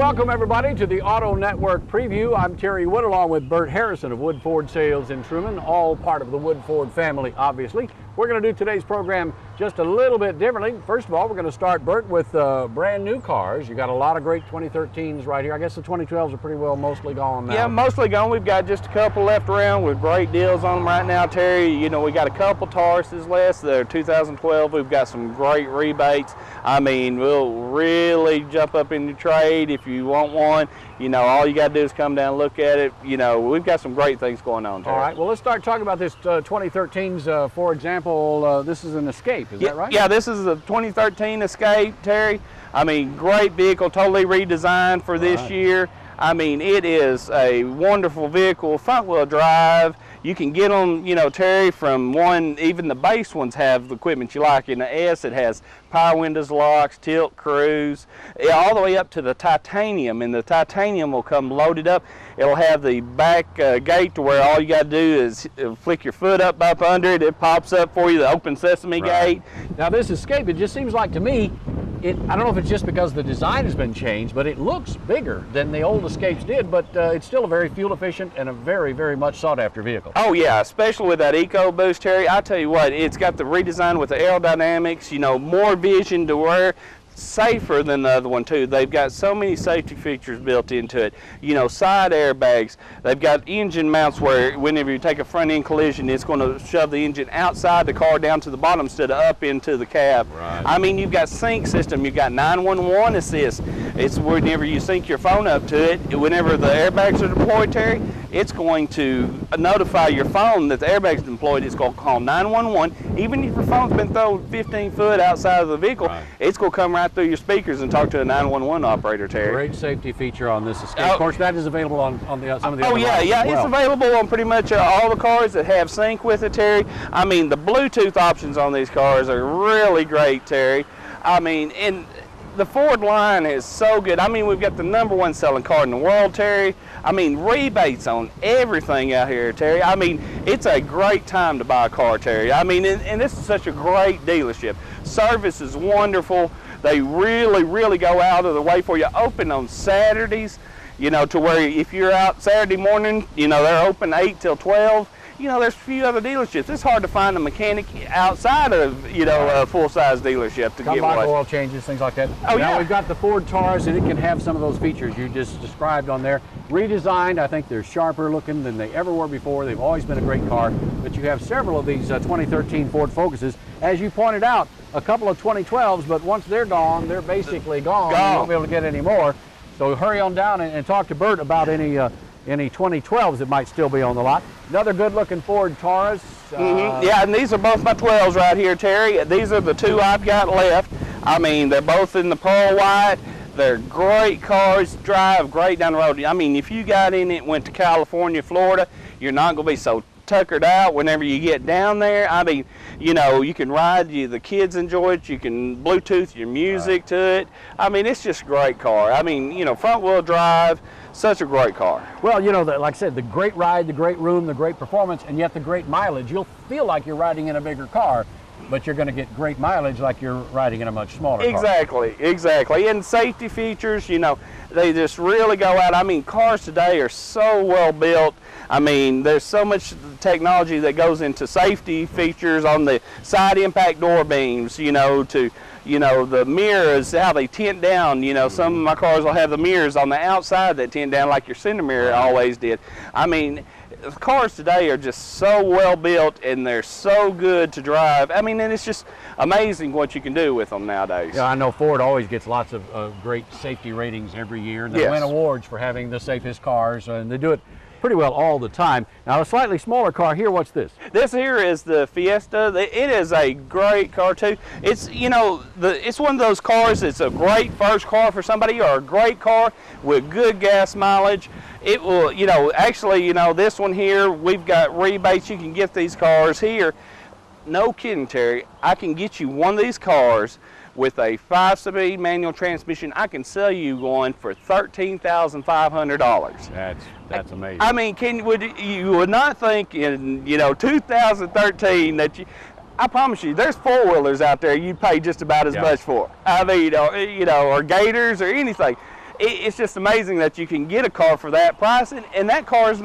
welcome everybody to the Auto Network Preview. I'm Terry Wood along with Bert Harrison of Wood Ford Sales in Truman, all part of the Wood Ford family, obviously. We're going to do today's program just a little bit differently. First of all, we're going to start, Bert, with brand new cars. You got a lot of great 2013s right here. I guess the 2012s are pretty well mostly gone now. Yeah, mostly gone. We've got just a couple left around with great deals on them right now, Terry. You know, we got a couple Tauruses left. They're 2012. We've got some great rebates. I mean, we'll really jump up in the trade if you want one. You know, all you got to do is come down and look at it. You know, we've got some great things going on, Terry. All right, well, let's start talking about this 2013s. For example, this is an Escape, is that right? Yeah, this is a 2013 Escape, Terry. I mean, great vehicle, totally redesigned for this year. I mean, it is a wonderful vehicle, front-wheel drive. You can get them, you know, Terry, from one, even the base ones have the equipment you like. In the S, it has power windows, locks, tilt, cruise, all the way up to the titanium. And the titanium will come loaded up. It'll have the back gate to where all you got to do is flick your foot up under it. It pops up for you, the open sesame gate. Now, this Escape, it just seems like to me, I don't know if it's just because the design has been changed, but it looks bigger than the old Escapes did, but it's still a very fuel efficient and a very, very much sought after vehicle. Oh yeah, especially with that EcoBoost, Terry. I tell you what, it's got the redesign with the aerodynamics, you know, more vision to where safer than the other one too. They've got so many safety features built into it. You know, side airbags. They've got engine mounts where whenever you take a front end collision, it's going to shove the engine outside the car down to the bottom instead of up into the cab. Right. I mean, you've got sync system. You've got 911 assist. It's whenever you sync your phone up to it, whenever the airbags are deployed, Terry, it's going to notify your phone that the airbag's deployed. It's going to call 911. Even if your phone's been thrown 15 foot outside of the vehicle, it's going to come right through your speakers and talk to a 911 operator, Terry. Great safety feature on this Escape. Of course, that is available on some of the other models yeah, as well. It's available on pretty much all the cars that have sync with it, Terry. I mean, the Bluetooth options on these cars are really great, Terry. I mean, and the Ford line is so good. I mean, we've got the #1 selling car in the world, Terry. I mean, rebates on everything out here, Terry. I mean, it's a great time to buy a car, Terry. I mean, and this is such a great dealership. Service is wonderful. They really, really go out of the way for you. Open on Saturdays, you know, to where if you're out Saturday morning, you know, they're open 8 till 12. You know, there's a few other dealerships. It's hard to find a mechanic outside of, you know, a full-size dealership to get one. Oil changes, things like that. Oh, now yeah. We've got the Ford Taurus, and it can have some of those features you just described on there. Redesigned, I think they're sharper looking than they ever were before. They've always been a great car, but you have several of these 2013 Ford Focuses. As you pointed out, a couple of 2012s, but once they're gone, they're basically gone. You won't be able to get any more. So hurry on down and talk to Bert about any 2012s that might still be on the lot. Another good-looking Ford Taurus. Yeah, and these are both my 12s right here, Terry. These are the two I've got left. I mean, they're both in the pearl white. They're great cars, drive great down the road. I mean, if you got in it, went to California, Florida, you're not going to be so tuckered out whenever you get down there. I mean, you know, you can ride, the kids enjoy it, you can Bluetooth your music to it. I mean, it's just a great car. I mean, you know, front-wheel drive, such a great car. Well, you know, like I said, the great ride, the great room, the great performance, and yet the great mileage. You'll feel like you're riding in a bigger car, but you're going to get great mileage like you're riding in a much smaller car. Exactly. And safety features, you know, they just really go out. I mean, cars today are so well built. I mean, there's so much technology that goes into safety features on the side impact door beams, you know, to, you know, the mirrors, how they tint down. You know, some of my cars will have the mirrors on the outside that tint down like your center mirror always did. I mean, cars today are just so well built and they're so good to drive. I mean, and it's just amazing what you can do with them nowadays. Yeah, I know Ford always gets lots of great safety ratings every year, and they win awards for having the safest cars, and they do it pretty well all the time. Now, a slightly smaller car here, what's this? This here is the Fiesta. It is a great car too. It's, you know, it's one of those cars that's a great first car for somebody, or a great car with good gas mileage. It will, you know, actually, you know, this one here, we've got rebates. You can get these cars here. No kidding, Terry. I can get you one of these cars with a 5-speed manual transmission. I can sell you one for $13,500. That's amazing. I mean, you would not think in, you know, 2013 that you. I promise you, there's four-wheelers out there you'd pay just about as much for. I mean, you know, or Gators or anything. it's just amazing that you can get a car for that price, and that car is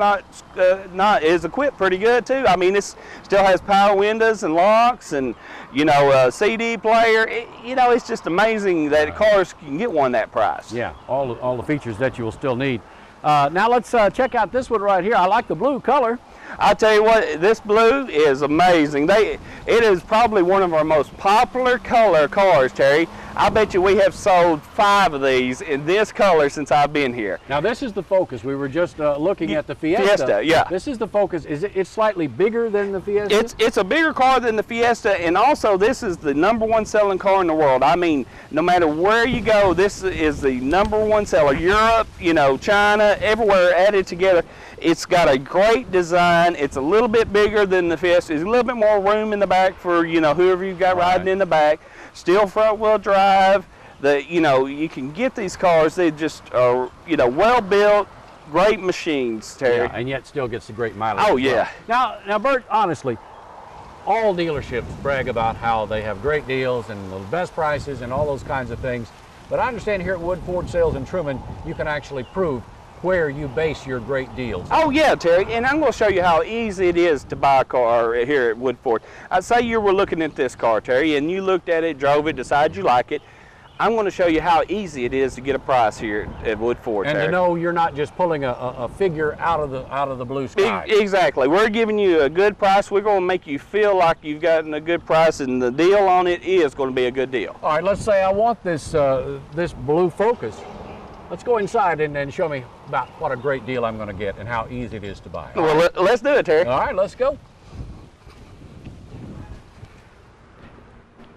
is equipped pretty good too. I mean, it still has power windows and locks, and you know, a CD player. You know, it's just amazing that cars can get one that price. Yeah, all the features that you will still need. Now let's check out this one right here. I like the blue color. I tell you what, this blue is amazing. It is probably one of our most popular color cars, Terry. I bet you we have sold 5 of these in this color since I've been here. Now this is the Focus. We were just looking at the Fiesta. Fiesta, yeah. This is the Focus. It's slightly bigger than the Fiesta? It's a bigger car than the Fiesta, and also this is the #1 selling car in the world. I mean, no matter where you go, this is the #1 seller. Europe, you know, China, everywhere added together. It's got a great design. It's a little bit bigger than the Fiesta. There's a little bit more room in the back for, you know, whoever you've got riding in the back. Still front wheel drive. You know, you can get these cars. They just are, you know, well built, great machines, Terry. Yeah, and yet still gets the great mileage. Oh yeah. Now Bert, honestly, all dealerships brag about how they have great deals and the best prices and all those kinds of things. But I understand here at Wood Ford Sales in Truman, you can actually prove where you base your great deals. Oh yeah, Terry, and I'm going to show you how easy it is to buy a car here at Wood Ford. I'd say you were looking at this car, Terry, and you looked at it, drove it, decided you like it. I'm going to show you how easy it is to get a price here at Wood Ford, and Terry. to know you're not just pulling a figure out of the blue sky. Exactly. We're giving you a good price. We're going to make you feel like you've gotten a good price, and the deal on it is going to be a good deal. All right, let's say I want this this blue Focus. Let's go inside and show me about what a great deal I'm going to get and how easy it is to buy. Well, let's do it, Terry. All right, let's go.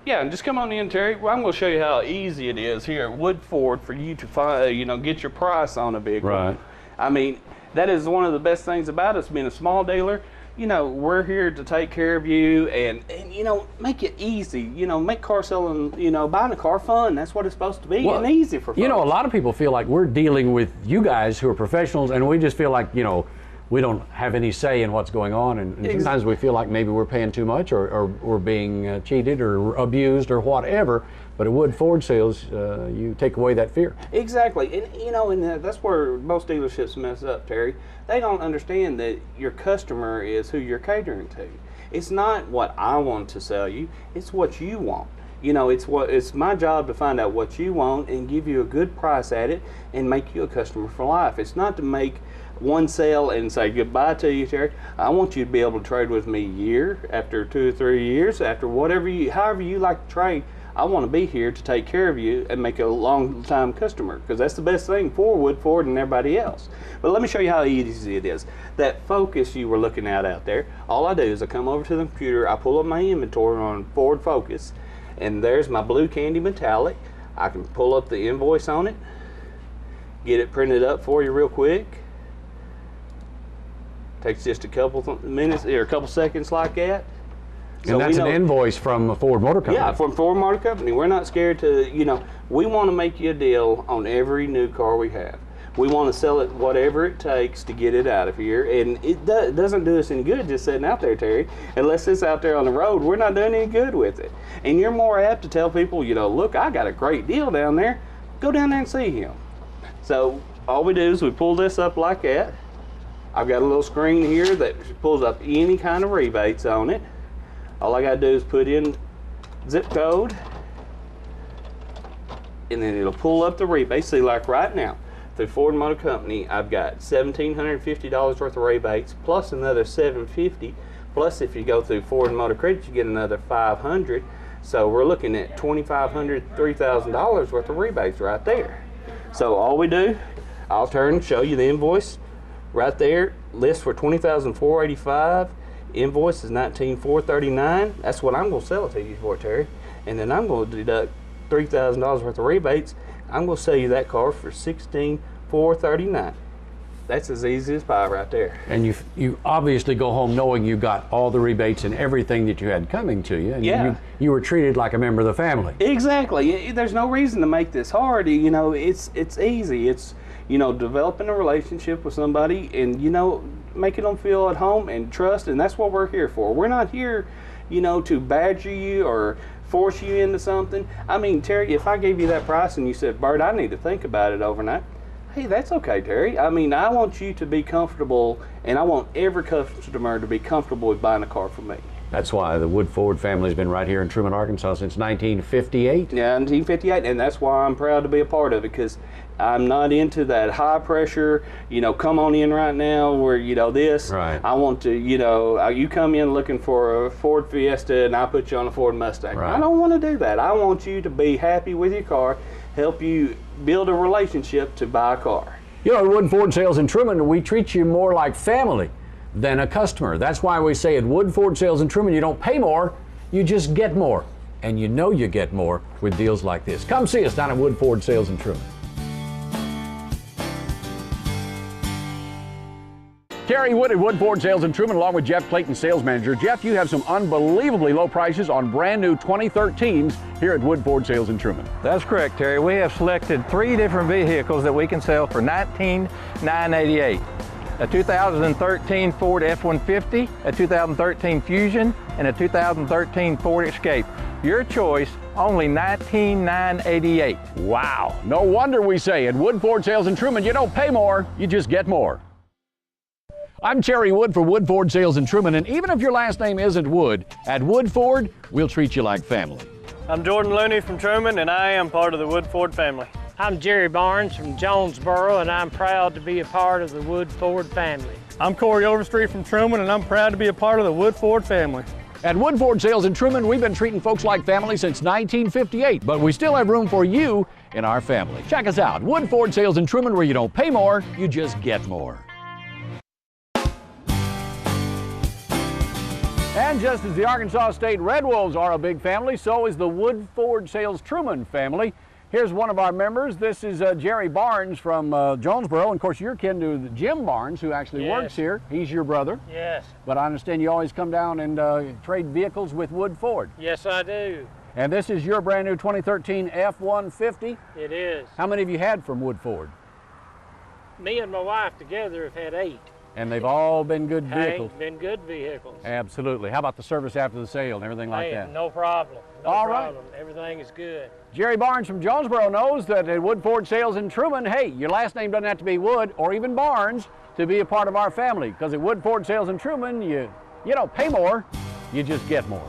Yeah, and just come on in, Terry. Well, I'm going to show you how easy it is here at Wood Ford for you to find, you know, get your price on a vehicle. Right. I mean, that is one of the best things about us being a small dealer. You know, we're here to take care of you and you know, make it easy. You know, make car selling, you know, buying a car fun. That's what it's supposed to be, and easy for folks. You know, a lot of people feel like we're dealing with you guys who are professionals, and we just feel like, you know, we don't have any say in what's going on, and sometimes we feel like maybe we're paying too much or we're being cheated or abused or whatever. But at Wood Ford Sales, you take away that fear. Exactly, and you know, and that's where most dealerships mess up, Terry. They don't understand that your customer is who you're catering to. It's not what I want to sell you; it's what you want. You know, it's my job to find out what you want and give you a good price at it and make you a customer for life. It's not to make one sale and say goodbye to you, Terry. I want you to be able to trade with me a year, after 2 or 3 years, after however you like to trade. I want to be here to take care of you and make a long time customer, because that's the best thing for Wood Ford and everybody else. But let me show you how easy it is. That Focus you were looking at out there, all I do is I come over to the computer, I pull up my inventory on Ford Focus, and there's my blue candy metallic. I can pull up the invoice on it, get it printed up for you real quick. Takes just a couple minutes or a couple seconds like that. So and that's an invoice from Ford Motor Company. Yeah, from Ford Motor Company. We're not scared to, you know, we want to make you a deal on every new car we have. We want to sell it whatever it takes to get it out of here. And it doesn't do us any good just sitting out there, Terry. Unless it's out there on the road, we're not doing any good with it. And you're more apt to tell people, you know, look, I got a great deal down there. Go down there and see him. So all we do is we pull this up like that. I've got a little screen here that pulls up any kind of rebates on it. All I gotta do is put in zip code, and then it'll pull up the rebate. See, like right now, through Ford Motor Company, I've got $1,750 worth of rebates, plus another $750. Plus, if you go through Ford Motor Credit, you get another $500. So we're looking at $2,500, $3,000 worth of rebates right there. So all we do, I'll turn and show you the invoice right there. List for $20,485. Invoice is $19,439. That's what I'm going to sell it to you for, Terry. And then I'm going to deduct $3,000 worth of rebates. I'm going to sell you that car for $16,439. That's as easy as pie right there. And you obviously go home knowing you got all the rebates and everything that you had coming to you. And yeah. You were treated like a member of the family. Exactly. There's no reason to make this hard. You know, it's easy. It's, you know, developing a relationship with somebody and, you know, making them feel at home and trust, and that's what we're here for. We're not here, you know, to badger you or force you into something. I mean, Terry, if I gave you that price and you said, Bert, I need to think about it overnight, hey, that's okay, Terry. I mean, I want you to be comfortable, and I want every customer to be comfortable with buying a car from me. That's why the Wood Ford family has been right here in Truman, Arkansas since 1958. Yeah, 1958, and that's why I'm proud to be a part of it, because I'm not into that high pressure, you know, come on in right now where, you know, this. Right. I want to, you know, you come in looking for a Ford Fiesta and I put you on a Ford Mustang. Right. I don't want to do that. I want you to be happy with your car, help you build a relationship to buy a car. You know, at Wood Ford Sales in Truman, we treat you more like family than a customer. That's why we say at Wood Ford Sales in Truman, you don't pay more, you just get more. And you know you get more with deals like this. Come see us down at Wood Ford Sales in Truman. Terry Wood at Wood Ford Sales in Truman, along with Jeff Clayton, sales manager. Jeff, you have some unbelievably low prices on brand new 2013s here at Wood Ford Sales in Truman. That's correct, Terry. We have selected 3 different vehicles that we can sell for $19,988. A 2013 Ford F-150, a 2013 Fusion, and a 2013 Ford Escape. Your choice, only $19,988. Wow, no wonder we say at Wood Ford Sales in Truman, you don't pay more, you just get more. I'm Terry Wood for Wood Ford Sales in Truman, and even if your last name isn't Wood, at Wood Ford, we'll treat you like family. I'm Jordan Looney from Truman, and I am part of the Wood Ford family. I'm Jerry Barnes from Jonesboro, and I'm proud to be a part of the Wood Ford family. I'm Corey Overstreet from Truman, and I'm proud to be a part of the Wood Ford family. At Wood Ford Sales in Truman, we've been treating folks like family since 1958, but we still have room for you in our family. Check us out, Wood Ford Sales in Truman, where you don't pay more, you just get more. And just as the Arkansas State Red Wolves are a big family, so is the Wood Ford Sales Truman family. Here's one of our members. This is Jerry Barnes from Jonesboro. And of course, you're kin to Jim Barnes, who actually works here. He's your brother. Yes. But I understand you always come down and trade vehicles with Wood Ford. Yes, I do. And this is your brand new 2013 F-150. It is. How many have you had from Wood Ford? Me and my wife together have had 8. And they've all been good vehicles. Been good vehicles. Absolutely. How about the service after the sale and everything like that? No problem. No All problem. Everything is good. Jerry Barnes from Jonesboro knows that at Wood Ford Sales in Truman, hey, your last name doesn't have to be Wood or even Barnes to be a part of our family. Because at Wood Ford Sales in Truman, you don't pay more, you just get more.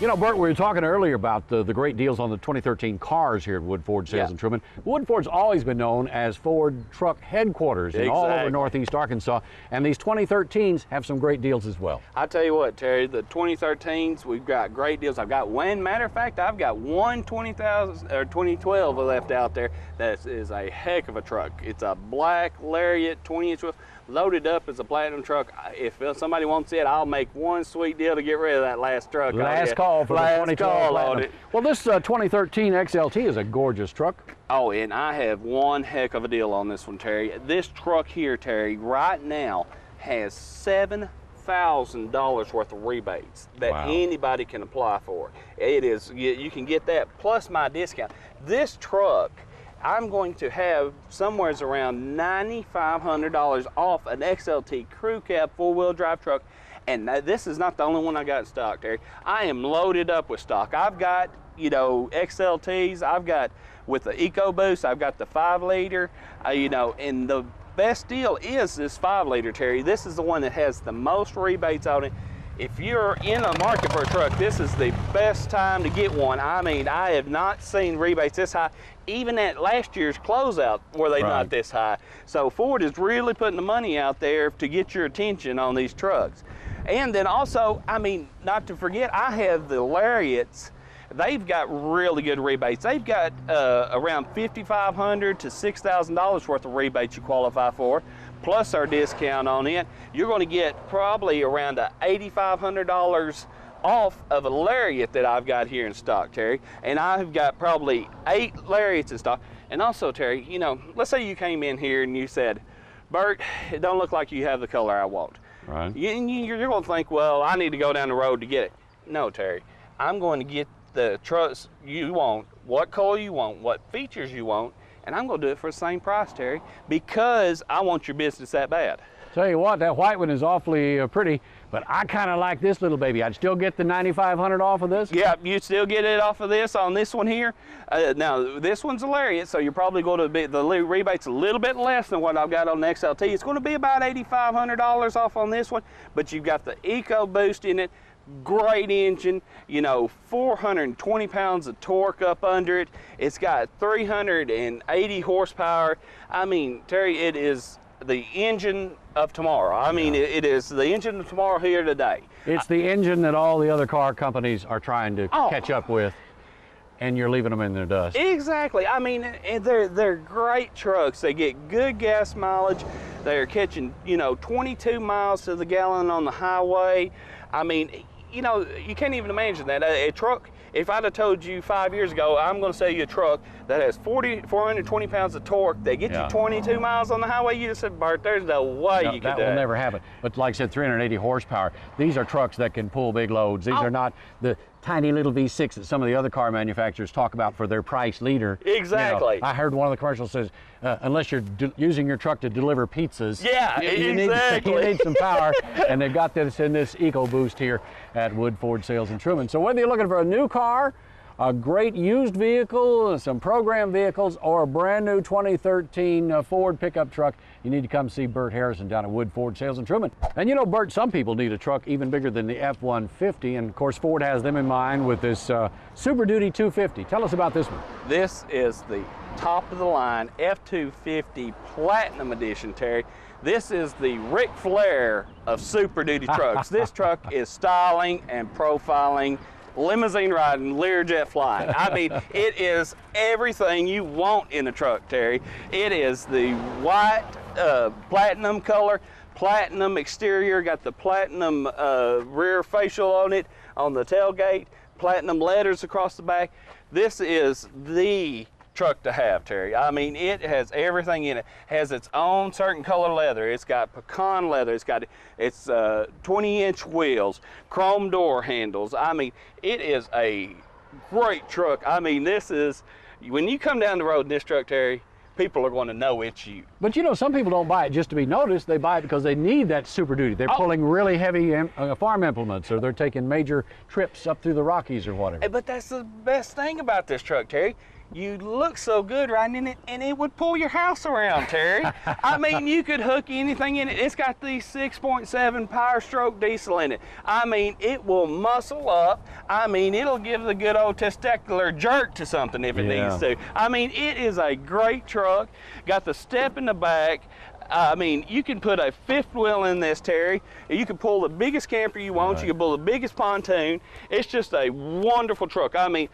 You know, Bert, we were talking earlier about the great deals on the 2013 cars here at Wood Ford Sales in Truman. Wood Ford's always been known as Ford truck headquarters in all over Northeast Arkansas, and these 2013s have some great deals as well. I tell you what, Terry, the 2013s, we've got great deals. I've got one, matter of fact, I've got one 2012 left out there that is a heck of a truck. It's a black Lariat 20-inch wheel, loaded up as a platinum truck. If somebody wants it, I'll make one sweet deal to get rid of that last truck. Last call for the 2012 on it. Well, this 2013 XLT is a gorgeous truck. Oh, and I have one heck of a deal on this one, Terry. This truck here, Terry, right now has $7,000 worth of rebates that anybody can apply for. It is, you can get that plus my discount. This truck, I'm going to have somewhere around $9,500 off an XLT crew cab 4-wheel drive truck. And this is not the only one I got in stock, Terry. I am loaded up with stock. I've got, you know, XLTs. I've got, with the EcoBoost, I've got the 5-liter, you know, and the best deal is this 5-liter, Terry. This is the one that has the most rebates on it. If you're in the market for a truck, this is the best time to get one. I mean, I have not seen rebates this high. Even at last year's closeout were they not this high. So Ford is really putting the money out there to get your attention on these trucks. And then also, I mean, not to forget, I have the Lariats. They've got really good rebates. They've got around $5,500 to $6,000 worth of rebates you qualify for, plus our discount on it. You're going to get probably around $8,500 off of a Lariat that I've got here in stock, Terry. And I've got probably 8 Lariats in stock. And also, Terry, you know, let's say you came in here and you said, Bert, it don't look like you have the color I want. Right. You're going to think, well, I need to go down the road to get it. No, Terry, I'm going to get the trucks you want, what color you want, what features you want, and I'm going to do it for the same price, Terry, because I want your business that bad. Tell you what, that white one is awfully pretty, but I kind of like this little baby. I'd still get the $9,500 off of this? Yeah, you still get it off of this on this one here. Now, this one's a Lariat, so you're probably going to be, the rebate's a little bit less than what I've got on the XLT. It's going to be about $8,500 off on this one, but you've got the EcoBoost in it. Great engine, you know, 420 pounds of torque up under it. It's got 380 horsepower. I mean, Terry, it is the engine of tomorrow. I mean, it is the engine of tomorrow here today. It's the engine that all the other car companies are trying to catch up with, and you're leaving them in their dust. Exactly. I mean, they're great trucks. They get good gas mileage. They're catching, you know, 22 miles to the gallon on the highway. I mean, you know, you can't even imagine that. A truck, if I'd have told you 5 years ago, I'm going to sell you a truck that has 420 pounds of torque, that gets you 22 miles on the highway, you just said, Bert, there's no way you could do that. That will never happen. But like I said, 380 horsepower. These are trucks that can pull big loads. These are not the tiny little V6 that some of the other car manufacturers talk about for their price leader. Exactly. You know, I heard one of the commercials says, unless you're using your truck to deliver pizzas, you need some power. And they've got this in this EcoBoost here at Wood Ford Sales in Truman. So whether you're looking for a new car, a great used vehicle, some program vehicles, or a brand new 2013 Ford pickup truck, you need to come see Bert Harrison down at Wood Ford Sales in Truman. And you know, Bert, some people need a truck even bigger than the F-150, and of course Ford has them in mind with this Super Duty 250. Tell us about this one. This is the top of the line F-250 Platinum Edition, Terry. This is the Ric Flair of Super Duty trucks. This truck is styling and profiling, limousine riding, Learjet flying. I mean, it is everything you want in a truck, Terry. It is the white platinum color, platinum exterior, got the platinum rear facial on it, on the tailgate, platinum letters across the back. This is the truck to have, Terry. I mean, it has everything in it. Has its own certain color leather. It's got pecan leather. It's 20-inch wheels, chrome door handles. I mean, it is a great truck. I mean, this is, when you come down the road in this truck, Terry, people are going to know it's you. But you know, some people don't buy it just to be noticed. They buy it because they need that Super Duty. They're pulling really heavy farm implements, or they're taking major trips up through the Rockies or whatever. But that's the best thing about this truck, Terry. You look so good riding in it, and it would pull your house around, Terry. I mean, you could hook anything in it. It's got the 6.7 Power Stroke diesel in it. I mean, it will muscle up. I mean, it'll give the good old testicular jerk to something if it needs to. I mean, it is a great truck. Got the step in the back. I mean, you can put a fifth wheel in this, Terry. You can pull the biggest camper you want. You can pull the biggest pontoon. It's just a wonderful truck. I mean,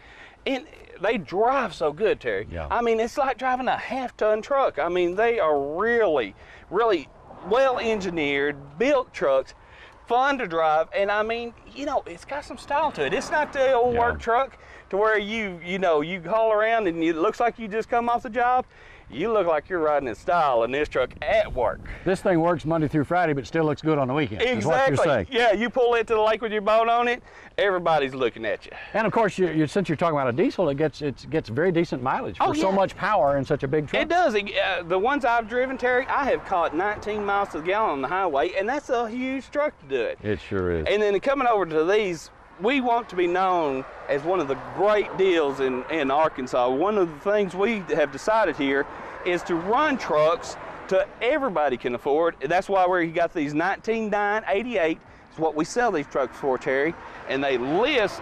and they drive so good, Terry. I mean, it's like driving a half-ton truck. I mean, they are really, really well-engineered, built trucks, fun to drive, and I mean, you know, it's got some style to it. It's not the old work truck to where you haul around and it looks like you just come off the job. You look like you're riding in style in this truck at work. This thing works Monday through Friday, but still looks good on the weekend. Exactly. Is what you're saying. Yeah, you pull it to the lake with your boat on it, everybody's looking at you. And of course, since you're talking about a diesel, it gets very decent mileage for so much power in such a big truck. It does. The ones I've driven, Terry, I have caught 19 miles to the gallon on the highway, and that's a huge truck to do it. It sure is. And then coming over to these, we want to be known as one of the great deals in Arkansas. One of the things we have decided here is to run trucks to everybody can afford. That's why we got these 19,988. It's what we sell these trucks for, Terry. And they list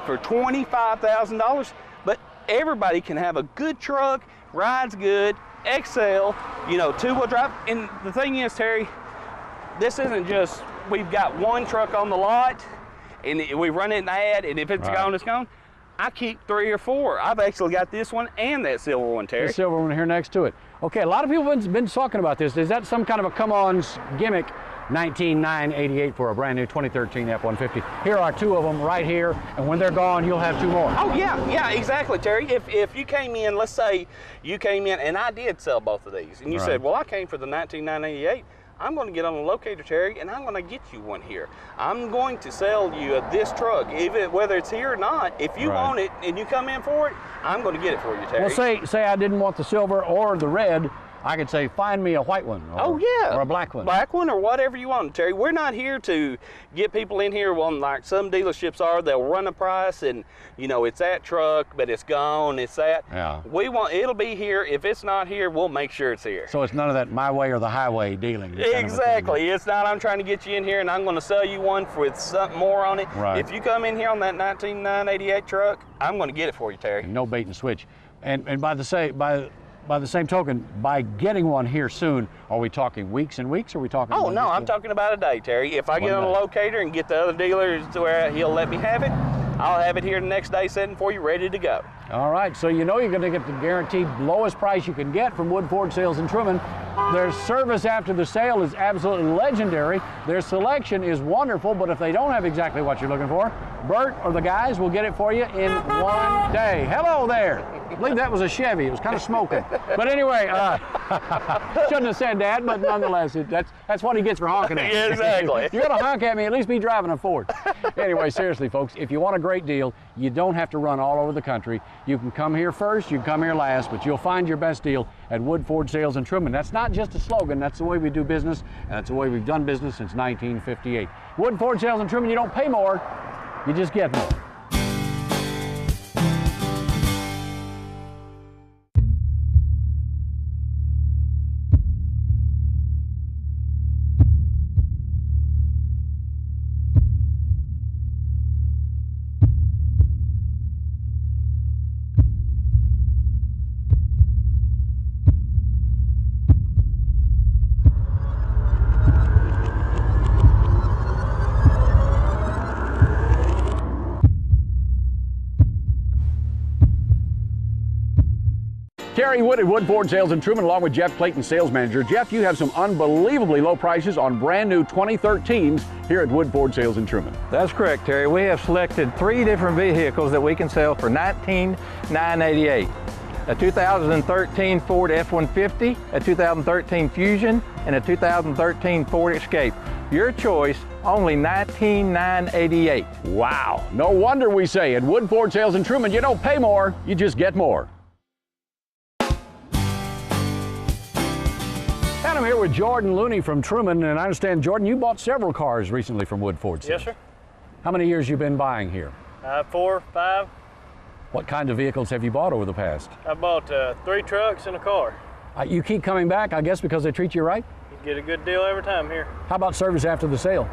for $25,000. But everybody can have a good truck, rides good, excel, you know, two-wheel drive. And the thing is, Terry, this isn't just we've got one truck on the lot and we run it in the ad, and if it's gone, it's gone. I keep 3 or 4. I've actually got this one and that silver one, Terry. The silver one here next to it. Okay, a lot of people have been talking about this. Is that some kind of a come-ons gimmick? 19,988 for a brand new 2013 F-150. Here are 2 of them right here, and when they're gone, you'll have 2 more. Oh yeah, exactly, Terry. If you came in, let's say you came in, and I did sell both of these, and you said, well, I came for the 19,988. I'm going to get on the locator, Terry, and I'm going to get you one here. I'm going to sell you this truck, whether it's here or not. If you want it and you come in for it, I'm going to get it for you, Terry. Well, say I didn't want the silver or the red. I could say, find me a white one. Or, Oh yeah, or a black one. Black one or whatever you want, Terry. We're not here to get people in here on like some dealerships are. They'll run a price and you know it's that truck, but it's gone. It's that. Yeah. We want it'll be here. If it's not here, we'll make sure it's here. So it's none of that my way or the highway dealing. kind of a thing. Exactly. It's not I'm trying to get you in here and I'm going to sell you one with something more on it. Right. If you come in here on that 19988 truck, I'm going to get it for you, Terry. No bait and switch. And by the same token, by getting one here soon, are we talking weeks and weeks, or are we talking? Oh no, I'm talking about a day, Terry. If I get on a day. locator and get the other dealers to where he'll let me have it, I'll have it here the next day sitting for you, ready to go. All right, so you know you're going to get the guaranteed lowest price you can get from Wood Ford Sales in Truman. Their service after the sale is absolutely legendary. Their selection is wonderful, but if they don't have exactly what you're looking for, Bert or the guys will get it for you in one day. Hello there. I believe that was a Chevy. It was kind of smoking. But anyway, shouldn't have said that, but nonetheless, that's what he gets for honking at me. Yeah, exactly. You're going to honk at me, at least be driving a Ford. Anyway, seriously, folks, if you want a great deal, you don't have to run all over the country. You can come here first, you can come here last, but you'll find your best deal at Wood Ford Sales in Truman. That's not just a slogan, that's the way we do business, and that's the way we've done business since 1958. Wood Ford Sales in Truman, you don't pay more, you just get more. Terry Wood at Wood Ford Sales in Truman, along with Jeff Clayton, sales manager. Jeff, you have some unbelievably low prices on brand new 2013s here at Wood Ford Sales in Truman. That's correct, Terry. We have selected 3 different vehicles that we can sell for $19,988. A 2013 Ford F-150, a 2013 Fusion, and a 2013 Ford Escape. Your choice, only $19,988. Wow, no wonder we say at Wood Ford Sales in Truman, you don't pay more, you just get more. And I'm here with Jordan Looney from Truman, and I understand, Jordan, you bought several cars recently from Wood Ford Sales. Yes, sir. How many years you been buying here? 4, 5. What kind of vehicles have you bought over the past? I bought 3 trucks and a car. You keep coming back, I guess, because they treat you right? You get a good deal every time here. How about service after the sale?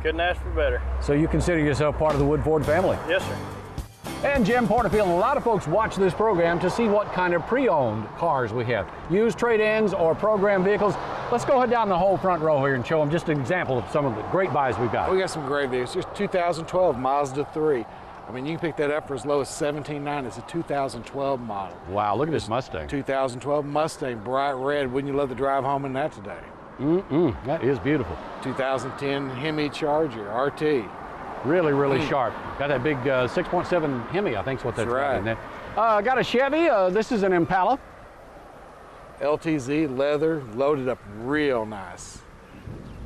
Couldn't ask for better. So you consider yourself part of the Wood Ford family? Yes, sir. And Jim Porterfield, a lot of folks watch this program to see what kind of pre-owned cars we have. Used trade-ins or program vehicles. Let's go ahead down the whole front row here and show them just an example of some of the great buys we've got. We got some great vehicles. Here's 2012 Mazda 3. I mean, you can pick that up for as low as $17,900. It's a 2012 model. Wow, look at this Mustang. 2012 Mustang, bright red. Wouldn't you love to drive home in that today? That is beautiful. 2010 Hemi Charger RT. Really, really sharp. Got that big 6.7 Hemi, I think is what that's right. in there. Got a Chevy. This is an Impala. LTZ, leather, loaded up real nice.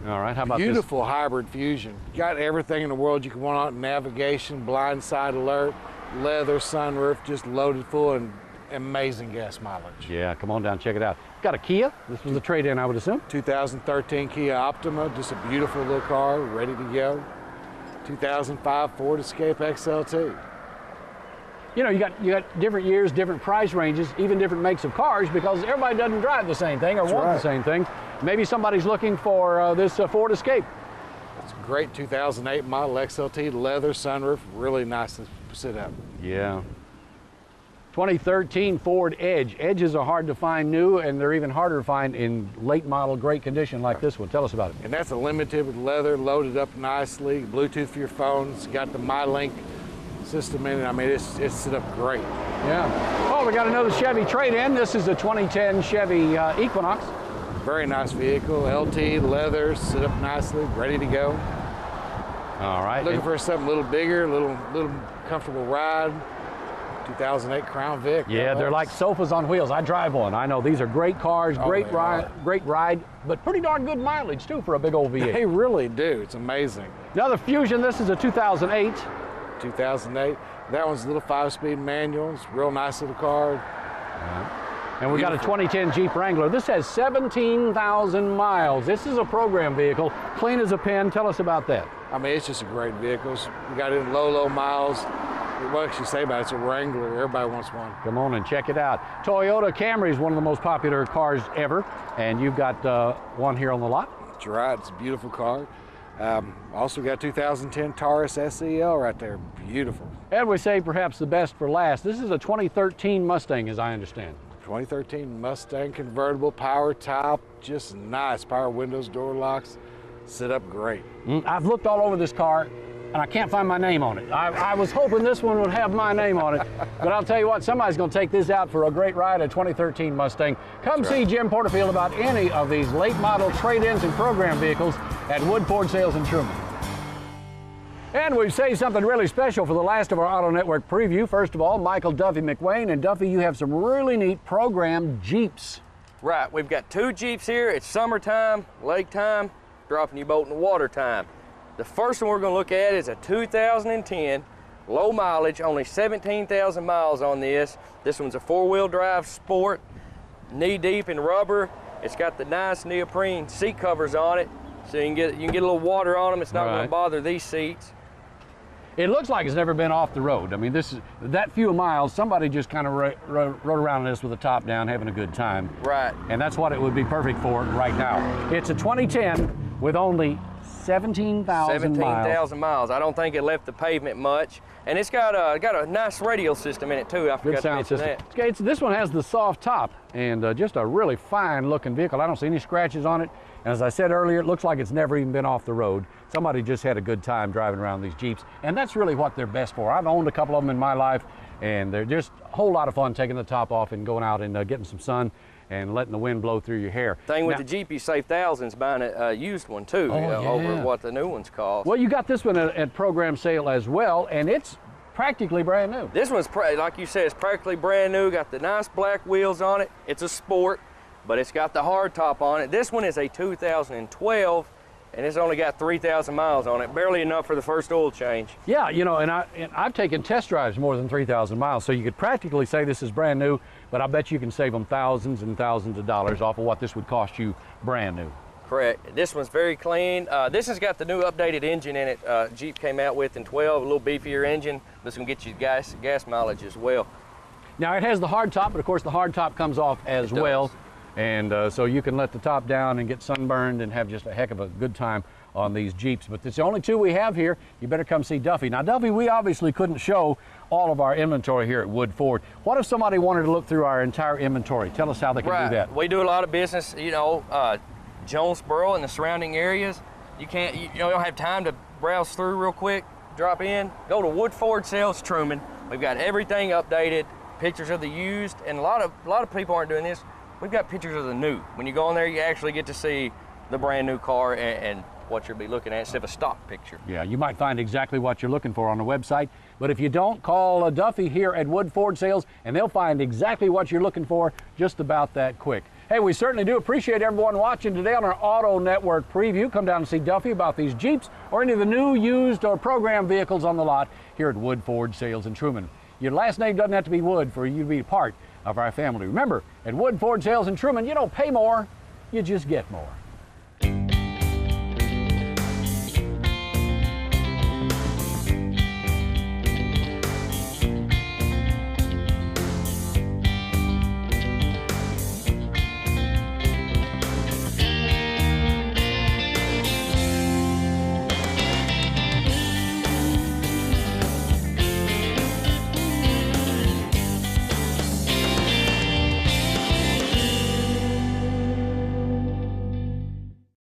All right, how about this? Beautiful hybrid Fusion. Got everything in the world you can want on it. Navigation, blind side alert, leather, sunroof, just loaded full and amazing gas mileage. Yeah, come on down, check it out. Got a Kia. This was a trade-in, I would assume. 2013 Kia Optima, just a beautiful little car, ready to go. 2005 Ford Escape XLT. You know, you got different years, different price ranges, even different makes of cars, because everybody doesn't drive the same thing or want the same thing. Maybe somebody's looking for this Ford Escape. It's a great 2008 model XLT, leather, sunroof, really nice to sit up. Yeah. 2013 Ford Edge. Edges are hard to find new, and they're even harder to find in late model, great condition like this one. Tell us about it. And that's a limited with leather, loaded up nicely, Bluetooth for your phone. It's got the MyLink system in it. I mean, it's set up great. Yeah. Oh, we got another Chevy trade-in. This is a 2010 Chevy Equinox. Very nice vehicle, LT, leather, set up nicely, ready to go. All right. Looking for something a little bigger, little comfortable ride. 2008 Crown Vic. Yeah, they're like sofas on wheels. I drive one. I know these are great cars, great ride, but pretty darn good mileage too for a big old V8. They really do. It's amazing. Another Fusion. This is a 2008. 2008. That one's a little 5-speed manual. It's a real nice little car. And we got a 2010 Jeep Wrangler. This has 17,000 miles. This is a program vehicle, clean as a pin. Tell us about that. I mean, it's just a great vehicle. We got it in low miles. What can you say about it? It's a Wrangler. Everybody wants one. Come on and check it out. Toyota Camry is one of the most popular cars ever, and you've got one here on the lot. That's right. It's a beautiful car. Also got 2010 Taurus SEL right there. Beautiful. And we say perhaps the best for last. This is a 2013 Mustang, as I understand. 2013 Mustang convertible, power top, just nice. Power windows, door locks, sit up great. I've looked all over this car, and I can't find my name on it. I was hoping this one would have my name on it, but I'll tell you what, somebody's going to take this out for a great ride, a 2013 Mustang. Come see Jim Porterfield about any of these late model trade-ins and program vehicles at Wood Ford Sales in Truman. And we've saved something really special for the last of our Auto Network preview. First of all, Michael Duffy McWayne. And Duffy, you have some really neat program Jeeps. Right, we've got 2 Jeeps here. It's summertime, lake time, dropping your boat in the water time. The first one we're going to look at is a 2010, low mileage, only 17,000 miles on this. This one's a 4-wheel drive sport, knee deep in rubber. It's got the nice neoprene seat covers on it, so you can get a little water on them. It's not going to bother these seats. It looks like it's never been off the road. I mean, this is that few miles, somebody just kind of rode around this with the top down, having a good time. Right. And that's what it would be perfect for right now. It's a 2010 with only 17,000 miles. 17,000 miles. I don't think it left the pavement much. And it's got a nice radio system in it too. I forgot to mention that. Okay, this one has the soft top and just a really fine looking vehicle. I don't see any scratches on it. And as I said earlier, it looks like it's never even been off the road. Somebody just had a good time driving around these Jeeps. And that's really what they're best for. I've owned a couple of them in my life, and they're just a whole lot of fun taking the top off and going out and getting some sun and letting the wind blow through your hair. Thing with the Jeep, you save thousands buying a used one too, over what the new ones cost. Well, you got this one at program sale as well, and it's practically brand new. This one's, like you said, it's practically brand new. Got the nice black wheels on it. It's a sport, but it's got the hard top on it. This one is a 2012, and it's only got 3,000 miles on it, barely enough for the first oil change. Yeah, you know, and I've taken test drives more than 3,000 miles, so you could practically say this is brand new, but I bet you can save them thousands and thousands of dollars off of what this would cost you brand new. Correct. This one's very clean. This has got the new updated engine in it. Jeep came out with in 12, a little beefier engine. This one gets you gas mileage as well. Now it has the hard top, but of course the hard top comes off as well. And so you can let the top down and get sunburned and have just a heck of a good time on these Jeeps. But it's the only 2 we have here. You better come see Duffy. Now, Duffy, we obviously couldn't show all of our inventory here at Wood Ford. What if somebody wanted to look through our entire inventory? Tell us how they can do that. We do a lot of business, you know, Jonesboro and the surrounding areas. You don't have time to browse through real quick, drop in, go to Wood Ford Sales Truman. We've got everything updated, pictures of the used, and a lot of people aren't doing this. We've got pictures of the new. When you go in there, you actually get to see the brand new car and what you'll be looking at instead of a stock picture. Yeah, you might find exactly what you're looking for on the website, but if you don't, call Duffy here at Wood Ford Sales, and they'll find exactly what you're looking for just about that quick. Hey, we certainly do appreciate everyone watching today on our Auto Network preview. Come down and see Duffy about these Jeeps or any of the new, used, or program vehicles on the lot here at Wood Ford Sales in Truman. Your last name doesn't have to be Wood for you to be part of our family. Remember, at Wood Ford Sales in Truman, you don't pay more, you just get more.